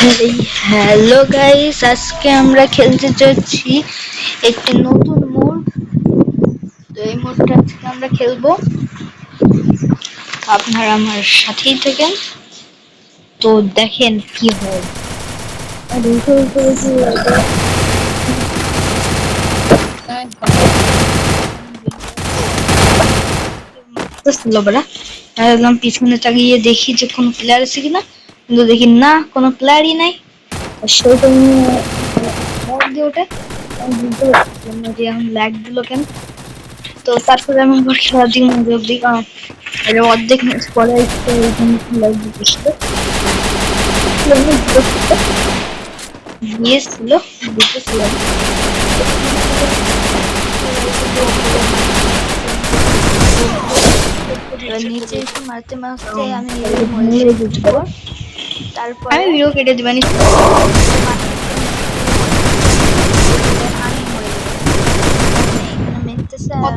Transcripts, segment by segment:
এই hello guys, আজকে আমরা খেলতে যাচ্ছি একটি নতুন মোড। তো এই মোডটা আজকে আমরা খেলবো, আপনারা আমার সাথেই থাকেন। তো দেখেন কি হয়। একদম পিছনে তাকিয়ে দেখি যে কোনো প্লেয়ার আছে কিনা, কিন্তু দেখি না, কোনো প্লেয়ারই নাই। সেই দিয়ে ওঠে, আমি বুঝতে পারছিলাম না যে এখন ল্যাগ দিল কেন। তো তারপরে আমি আবার খেলার দিকে মনোযোগ দিই, কারণ এটা অর্ধেক ম্যাচ পরে ল্যাগ দিতেছিল, গিয়েছিল দিতেছিলাম। নিচে এসে মারতে মারতে আমি মরে যেতে পারবো। তারপরে আমি ভিডিও কেটে দিবানি,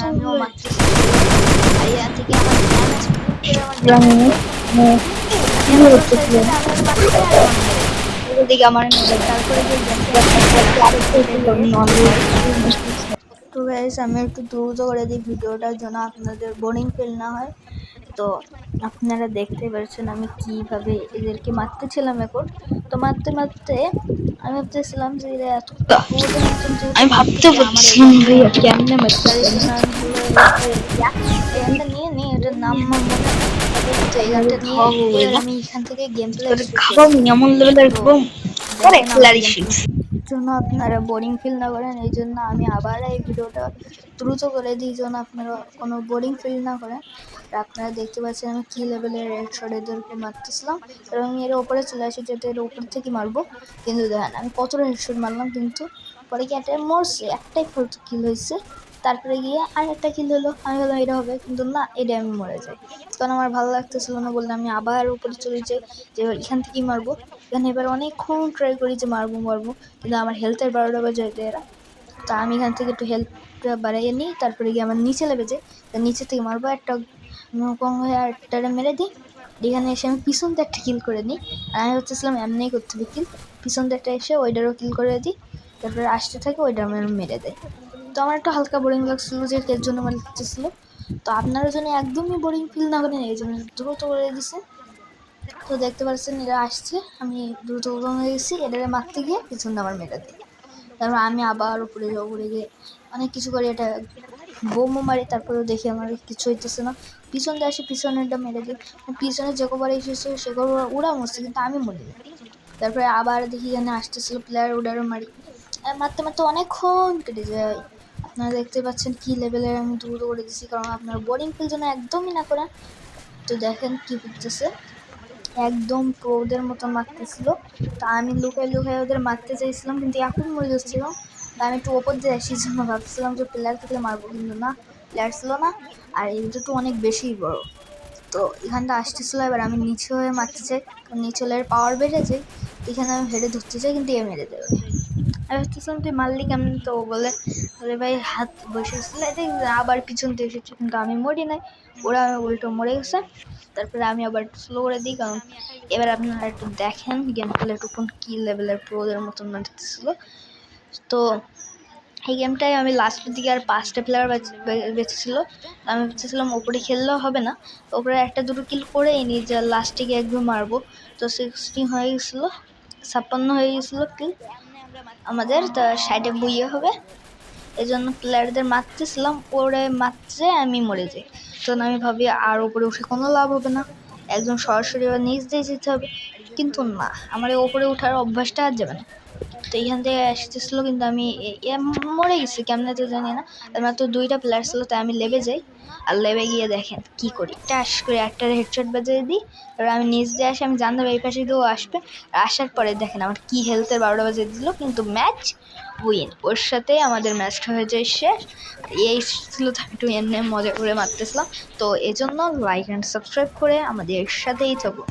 আমিও মারতেছি। আইয়া থেকে আমার তো গাইস, আমি একটু দ্রুত করে দিই ভিডিওটার জন্য আপনাদের বোরিং ফিল না হয়। তো আপনারা দেখতে পাচ্ছেন আমি কিভাবে এদেরকে মারতেছিলাম। এখন তো মারতে মারতে আমি ভাবতেছিলাম যে এরা এত আমি ভাবতে পারছিলাম ভাইয়া কেমনে নিয়ে নিয়ে এটার নাম তো এই গানটা নিয়ে এবার আমি এখান থেকে গেম প্লে এমন লেভেলের জন্য আপনারা বোরিং ফিল না করেন, এই জন্য আমি আবার এই ভিডিওটা দ্রুত করে দিই যেন আপনারা কোনো বোরিং ফিল না করেন। আর আপনারা দেখতে পাচ্ছেন আমি কী লেভেলের রেড শট এদেরকে মারতেছিলাম, এবং এর ওপরে চলে আসি যাতে এর ওপর থেকে মারবো। কিন্তু দেখেন আমি কতটা হেডশট মারলাম, কিন্তু পরে কি একটা মরছে, একটাই ফালতু কিল হয়েছে। তারপরে গিয়ে আর একটা কিল হলো, আমি ভাবলাম এটা হবে, কিন্তু না, এটা আমি মরে যাই। কারণ আমার ভালো লাগতেছিল না বললে আমি আবার উপরে চলে যাই যে এখান থেকেই মারবো। এখানে এবার অনেকক্ষণ ট্রাই করি যে মারবো, কিন্তু আমার হেলথের 12টা বাজে এরা। তো আমি এখান থেকে একটু হেল্পটা বাড়াইয়ে নিই, তারপরে গিয়ে আমার নিচে লেগে যায়, নিচে থেকে মারবো একটা কম হয়ে আরটা মেরে দিই। এখানে এসে আমি পিছন দিয়ে একটা কিল করে নিই, আর আমি হচ্ছিলাম এমনিই করতে হবে কিল। পিছন দিয়ে একটা এসে ওইটারও কিল করে দিই, তারপরে আসতে থাকে ওইটা আমি মেরে দেয়। তো আমার একটু হালকা বোরিং লাগছিলো যে এর জন্য আমার লাগতেছিলো। তো আপনারা জন্য একদমই বোরিং ফিল না করেন এই জন্য দ্রুত করে দিছে। তো দেখতে পাচ্ছেন এরা আসছে, আমি দ্রুত হয়ে গেছি, এটারে মারতে গিয়ে পিছন দিয়ে আমার মেরে দিই। তারপর আমি আবার উপরে যাবো, উপরে গিয়ে অনেক কিছু করি, এটা বোমও মারি, তারপরেও দেখি আমার কিছু হইতেছে না। পিছন দিয়ে আসি, পিছনেরটা মেরে দিই। পিছনে যে কবার এসেছে সে কবার ওরা মরছে, কিন্তু আমি মরিনি। তারপরে আবার দেখি এখানে আসতেছিল প্লেয়ার, ওটারও মারি। মারতে মারতে অনেকক্ষণ কেটে যায়। আপনারা দেখতে পাচ্ছেন কি লেভেলের আমি দ্রুত করে দিচ্ছি, কারণ আপনারা বোরিং ফিল যেন একদমই না করেন। তো দেখেন কি করতেছে, একদম প্রোদের মতো মারতেছিল। তা আমি লুকাই ওদের মারতে চাইছিলাম, কিন্তু এখন মরে যাচ্ছিলাম। তা আমি একটু ওপর দিয়ে আসি, জন্য ভাবছিলাম যে প্লেয়ার থেকে মারবো, কিন্তু না, প্লেয়ার ছিল না। আর এটা তো অনেক বেশি বড়। তো এখানটা আসতেছিল, এবার আমি নিচে হয়ে মারতে চাই, কারণ নিচে হলে পাওয়ার বেড়েছে। এখানে আমি হেডে ধরতে চাই, কিন্তু এ মেরে দেবে। আমি ভাবতেছিলাম তুই মারলি কেমন, তো বলে ভাই হাত বসেছিল, আবার পিছন দিয়ে এসেছে, কিন্তু আমি মরি নাই, ওরা উল্টো মরে গেছে। তারপরে আমি আবার একটু স্লো করে দিই, কারণ এবার আপনারা একটু দেখেন গেম প্লে টুকুন কী লেভেলের প্রোদের মতন মারতেছিল। তো এই গেমটায় আমি লাস্টের দিকে আর 5টা প্লেয়ার বেঁচেছিল। আমি ভাবতেছিলাম ওপরে খেললেও হবে না, ওপরে একটা দুটো কিল করেই নি, যে লাস্টে গিয়ে একদম মারবো। তো 16 হয়ে গেছিলো, 56 হয়ে গেছিলো কিল আমাদের। তা সাইডে বুইয়ে হবে, এই জন্য প্লেয়ারদের মারতেছিলাম, ওরে মারতে আমি মরে যাই। তখন আমি ভাবি আর উপরে উঠে কোনো লাভ হবে না, একদম সরাসরি নিচ দিয়ে যেতে হবে। কিন্তু না, আমার ওপরে ওঠার অভ্যাসটা আর যাবে না। তো এইখান থেকে আসতেছিলো, কিন্তু আমি মরে গেছি কেমনে তো জানি না। মাত্র 2টা প্লেয়ার ছিল, তাই আমি লেবে যাই। আর লেবে গিয়ে দেখেন কি করি, টাস করে একটা হেডশট বাজিয়ে দিই। এবার আমি নিচ দিয়ে আসি, আমি জানতাম এই পাশে দিয়েও আসবে। আসার পরে দেখেন আমার কি হেলথের 12টা বাজিয়ে দিল, কিন্তু ম্যাচ উইন, ওর সাথে আমাদের ম্যাচটা হয়ে যায় শেষ। আর এই ছিল তো একটু এমনি মজা করে মারতেছিলাম। তো এই জন্য লাইক অ্যান্ড সাবস্ক্রাইব করে আমাদের সাথেই থাকুন।